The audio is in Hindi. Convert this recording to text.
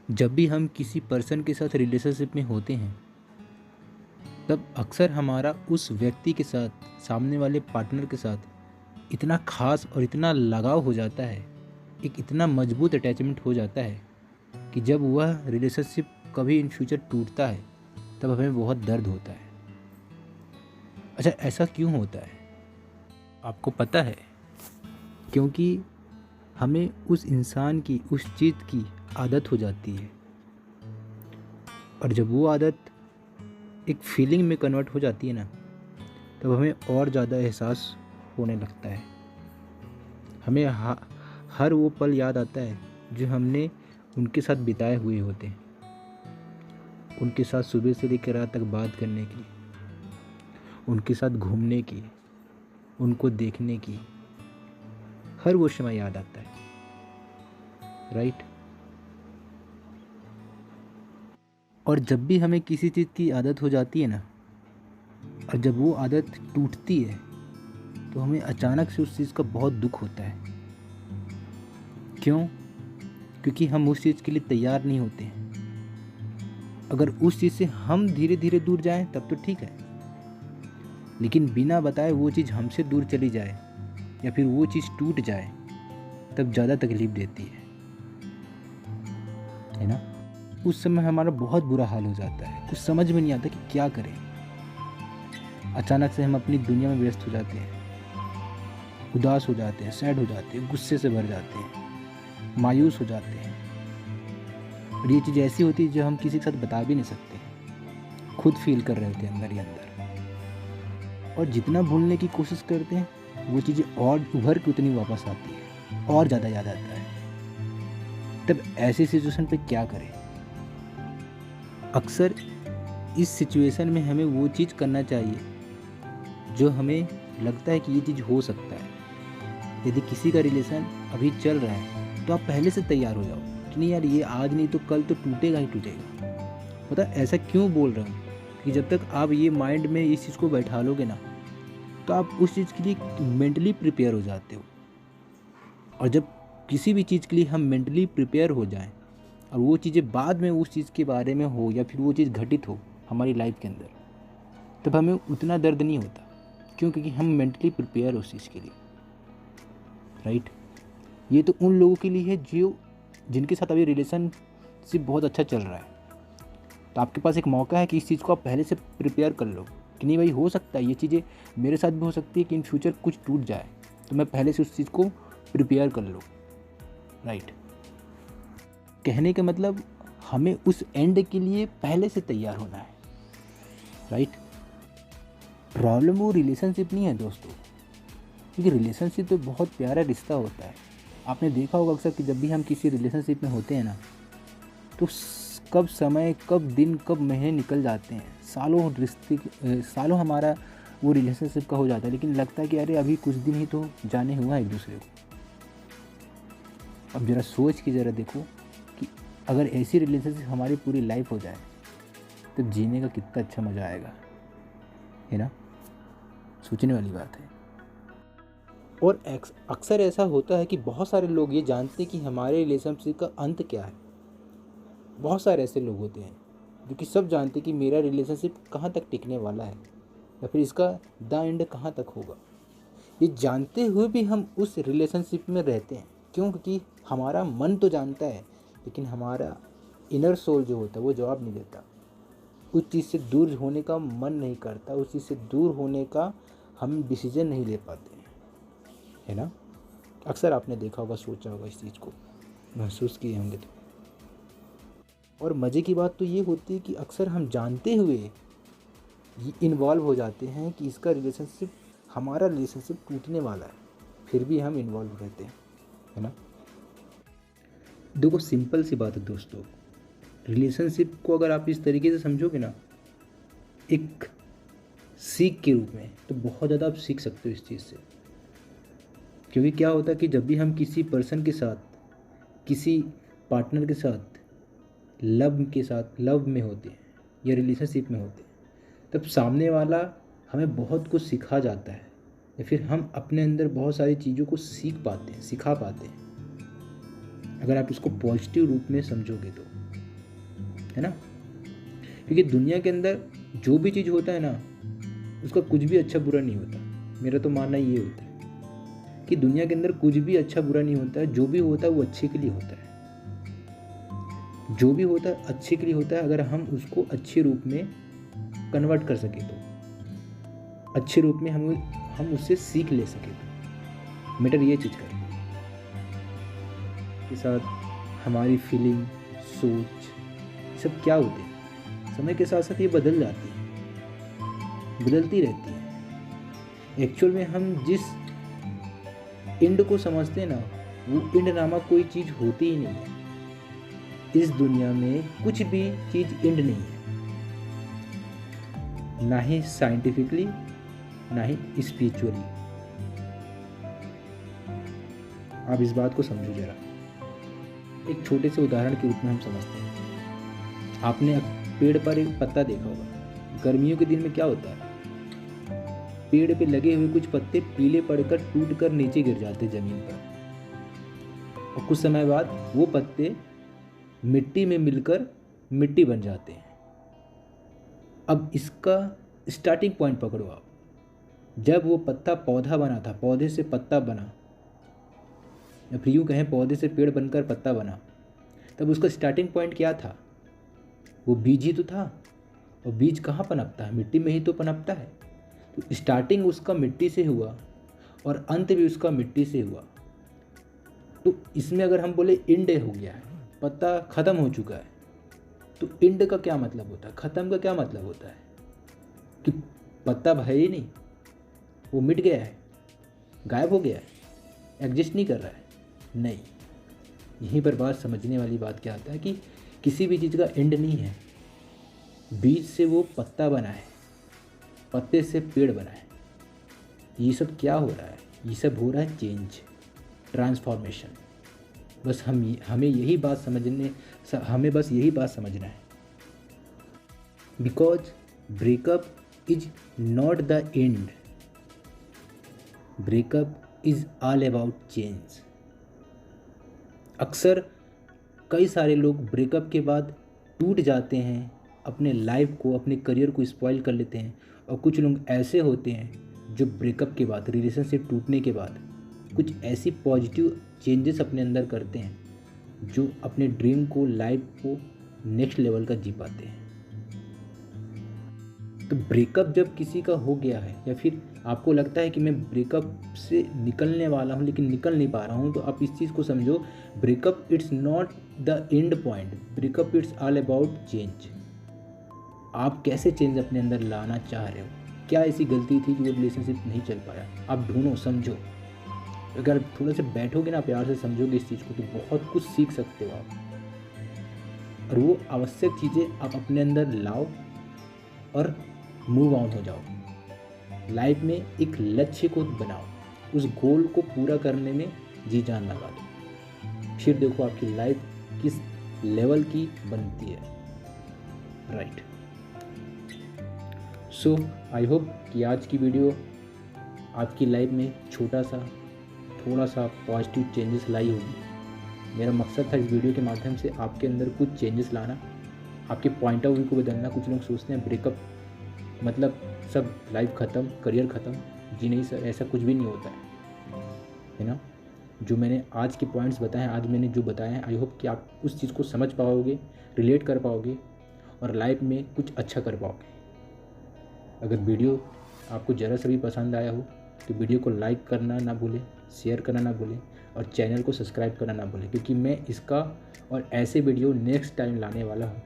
जब भी हम किसी पर्सन के साथ रिलेशनशिप में होते हैं, तब अक्सर हमारा उस व्यक्ति के साथ, सामने वाले पार्टनर के साथ इतना ख़ास और इतना लगाव हो जाता है, एक इतना मजबूत अटैचमेंट हो जाता है कि जब वह रिलेशनशिप कभी इन फ्यूचर टूटता है, तब हमें बहुत दर्द होता है। अच्छा, ऐसा क्यों होता है? आपको पता है? क्योंकि हमें उस इंसान की, उस चीज़ की आदत हो जाती है, और जब वो आदत एक फीलिंग में कन्वर्ट हो जाती है ना, तब हमें और ज़्यादा एहसास होने लगता है। हमें हर वो पल याद आता है जो हमने उनके साथ बिताए हुए होते हैं। उनके साथ सुबह से लेकर रात तक बात करने की, उनके साथ घूमने की, उनको देखने की, हर वो समय याद आता है, राइट? और जब भी हमें किसी चीज़ की आदत हो जाती है ना, और जब वो आदत टूटती है, तो हमें अचानक से उस चीज़ का बहुत दुख होता है। क्यों? क्योंकि हम उस चीज़ के लिए तैयार नहीं होते हैं। अगर उस चीज़ से हम धीरे धीरे दूर जाएं तब तो ठीक है, लेकिन बिना बताए वो चीज़ हमसे दूर चली जाए या फिर वो चीज़ टूट जाए, तब ज़्यादा तकलीफ देती है ना? उस समय हमारा बहुत बुरा हाल हो जाता है, कुछ समझ में नहीं आता कि क्या करें। अचानक से हम अपनी दुनिया में व्यस्त हो जाते हैं, उदास हो जाते हैं, सैड हो जाते हैं, गुस्से से भर जाते हैं, मायूस हो जाते हैं। और ये चीज़ ऐसी होती है जो हम किसी के साथ बता भी नहीं सकते, खुद फील कर रहे होते हैं अंदर ही अंदर। और जितना भूलने की कोशिश करते हैं, वो चीज़ें और उभर के उतनी वापस आती है, और ज़्यादा याद आता है। तब ऐसी सिचुएशन पे क्या करें? अक्सर इस सिचुएशन में हमें वो चीज़ करना चाहिए जो हमें लगता है कि ये चीज़ हो सकता है। यदि किसी का रिलेशन अभी चल रहा है, तो आप पहले से तैयार हो जाओ कि नहीं यार, ये आज नहीं तो कल तो टूटेगा ही टूटेगा। पता ऐसा क्यों बोल रहा हूँ? कि जब तक आप ये माइंड में इस चीज़ को बैठा लोगे ना, तो आप उस चीज़ के लिए मेंटली प्रिपेयर हो जाते हो। और जब किसी भी चीज़ के लिए हम मेंटली प्रिपेयर हो जाएं, और वो चीज़ें बाद में उस चीज़ के बारे में हो या फिर वो चीज़ घटित हो हमारी लाइफ के अंदर, तब हमें उतना दर्द नहीं होता। क्यों? क्योंकि हम मेंटली प्रिपेयर उस चीज़ के लिए, राइट? ये तो उन लोगों के लिए है जो जिनके साथ अभी रिलेशनशिप बहुत अच्छा चल रहा है। तो आपके पास एक मौका है कि इस चीज़ को आप पहले से प्रिपेयर कर लो कि नहीं भाई, हो सकता है ये चीज़ें मेरे साथ भी हो सकती है कि इन फ्यूचर कुछ टूट जाए, तो मैं पहले से उस चीज़ को प्रिपेयर कर लूँ, राइट? कहने का मतलब हमें उस एंड के लिए पहले से तैयार होना है, राइट? प्रॉब्लम वो रिलेशनशिप नहीं है दोस्तों, क्योंकि रिलेशनशिप तो बहुत प्यारा रिश्ता होता है। आपने देखा होगा अक्सर कि जब भी हम किसी रिलेशनशिप में होते हैं ना, तो कब समय, कब दिन, कब महीने निकल जाते हैं, सालों सालों हमारा वो रिलेशनशिप का हो जाता है, लेकिन लगता है कि अरे अभी कुछ दिन ही तो जाने हुआ एक दूसरे को। अब ज़रा सोच के ज़रा देखो कि अगर ऐसी रिलेशनशिप हमारी पूरी लाइफ हो जाए, तो जीने का कितना अच्छा मज़ा आएगा, है ना? सोचने वाली बात है। और अक्सर ऐसा होता है कि बहुत सारे लोग ये जानते हैं कि हमारे रिलेशनशिप का अंत क्या है। बहुत सारे ऐसे लोग होते हैं जो कि सब जानते हैं कि मेरा रिलेशनशिप कहाँ तक टिकने वाला है, या फिर इसका द एंड कहाँ तक होगा। ये जानते हुए भी हम उस रिलेशनशिप में रहते हैं। क्यों? क्योंकि हमारा मन तो जानता है, लेकिन हमारा इनर सोल जो होता है वो जवाब नहीं देता। उस चीज़ से दूर होने का मन नहीं करता, उस चीज़ से दूर होने का हम डिसीजन नहीं ले पाते हैं, है ना? अक्सर आपने देखा होगा, सोचा होगा, इस चीज़ को महसूस किए होंगे। तो और मज़े की बात तो ये होती है कि अक्सर हम जानते हुए इन्वॉल्व हो जाते हैं कि इसका रिलेशनशिप, हमारा रिलेशनशिप टूटने वाला है, फिर भी हम इन्वॉल्व रहते हैं, है ना? देखो, सिंपल सी बात है दोस्तों, रिलेशनशिप को अगर आप इस तरीके से समझोगे ना, एक सीख के रूप में, तो बहुत ज़्यादा आप सीख सकते हो इस चीज़ से। क्योंकि क्या होता है कि जब भी हम किसी पर्सन के साथ, किसी पार्टनर के साथ, लव में होते हैं या रिलेशनशिप में होते हैं, तब सामने वाला हमें बहुत कुछ सिखा जाता है, या फिर हम अपने अंदर बहुत सारी चीज़ों को सीख पाते हैं, सिखा पाते हैं, अगर आप इसको पॉजिटिव रूप में समझोगे तो। है ना। क्योंकि दुनिया के अंदर जो भी चीज़ होता है ना, उसका कुछ भी अच्छा बुरा नहीं होता। मेरा तो मानना ये होता है कि दुनिया के अंदर कुछ भी अच्छा बुरा नहीं होता है। जो भी होता है वो अच्छे के लिए होता है। जो भी होता है अच्छे के लिए होता है, अगर हम उसको अच्छे रूप में कन्वर्ट कर सके तो, अच्छे रूप में हम उससे सीख ले सके तो मैटर ये चीज़ करती है। के साथ हमारी फीलिंग, सोच, ये सब क्या होते हैं, समय के साथ साथ ये बदल जाती है, बदलती रहती है। एक्चुअल में हम जिस इंड को समझते हैं ना, वो इंड नामक कोई चीज़ होती ही नहीं है। इस दुनिया में कुछ भी चीज़ इंड नहीं है, ना ही साइंटिफिकली, ना ही स्पिरिचुअली। आप इस बात को समझो जरा। एक छोटे से उदाहरण के रूप में हम समझते हैं। आपने पेड़ पर एक पत्ता देखा होगा। गर्मियों के दिन में क्या होता है, पेड़ पे लगे हुए कुछ पत्ते पीले पड़कर टूटकर नीचे गिर जाते ज़मीन पर, और कुछ समय बाद वो पत्ते मिट्टी में मिलकर मिट्टी बन जाते हैं। अब इसका स्टार्टिंग पॉइंट पकड़ो आप। जब वो पत्ता पौधा बना था, पौधे से पत्ता बना, या फिर यूँ कहें पौधे से पेड़ बनकर पत्ता बना, तब उसका स्टार्टिंग पॉइंट क्या था? वो बीज ही तो था। और बीज कहाँ पनपता है? मिट्टी में ही तो पनपता है। तो स्टार्टिंग उसका मिट्टी से हुआ और अंत भी उसका मिट्टी से हुआ। तो इसमें अगर हम बोले इंड हो गया है, पत्ता ख़त्म हो चुका है, तो इंड का क्या मतलब होता है, ख़त्म का क्या मतलब होता है? कि पत्ता है ही नहीं, वो मिट गया है, गायब हो गया है, एग्जिस्ट नहीं कर रहा है। नहीं, यहीं पर बात समझने वाली बात क्या आता है कि किसी भी चीज़ का एंड नहीं है। बीज से वो पत्ता बना है, पत्ते से पेड़ बना है। ये सब क्या हो रहा है? ये सब हो रहा है चेंज, ट्रांसफॉर्मेशन। बस हमें यही बात समझना है। Because breakup is not the end, breakup is all about change. अक्सर कई सारे लोग ब्रेकअप के बाद टूट जाते हैं, अपने लाइफ को, अपने करियर को स्पॉइल कर लेते हैं। और कुछ लोग ऐसे होते हैं जो ब्रेकअप के बाद, रिलेशनशिप टूटने के बाद कुछ ऐसी पॉजिटिव चेंजेस अपने अंदर करते हैं जो अपने ड्रीम को, लाइफ को नेक्स्ट लेवल का जी पाते हैं। तो ब्रेकअप जब किसी का हो गया है, या फिर आपको लगता है कि मैं ब्रेकअप से निकलने वाला हूँ लेकिन निकल नहीं पा रहा हूँ, तो आप इस चीज़ को समझो, breakup it's not the end point, breakup it's all about change. आप कैसे चेंज अपने अंदर लाना चाह रहे हो? क्या ऐसी गलती थी कि वो रिलेशनशिप नहीं चल पाया? आप ढूंढो, समझो। अगर थोड़ा सा बैठोगे ना, प्यार से समझोगे इस चीज़ को, तो बहुत कुछ सीख सकते हो आप। और वो आवश्यक चीज़ें आप अपने अंदर लाओ और मूव ऑन हो जाओ। लाइफ में एक लक्ष्य को बनाओ, उस गोल को पूरा करने में जी जान लगा दो। फिर देखो आपकी लाइफ किस लेवल की बनती है। राइट। सो आई होप कि आज की वीडियो आपकी लाइफ में थोड़ा सा पॉजिटिव चेंजेस लाई होगी। मेरा मकसद था इस वीडियो के माध्यम से आपके अंदर कुछ चेंजेस लाना, आपके पॉइंट ऑफ व्यू को बदलना। कुछ लोग सोचते हैं ब्रेकअप मतलब सब लाइफ ख़त्म, करियर ख़त्म। जी नहीं सर, ऐसा कुछ भी नहीं होता है ना। जो मैंने आज के पॉइंट्स बताए हैं, आज मैंने जो बताया है, आई होप कि आप उस चीज़ को समझ पाओगे, रिलेट कर पाओगे और लाइफ में कुछ अच्छा कर पाओगे। अगर वीडियो आपको ज़रा सा भी पसंद आया हो तो वीडियो को लाइक करना ना भूलें, शेयर करना ना भूलें और चैनल को सब्सक्राइब करना ना भूलें, क्योंकि मैं इसका और ऐसे वीडियो नेक्स्ट टाइम लाने वाला हूँ।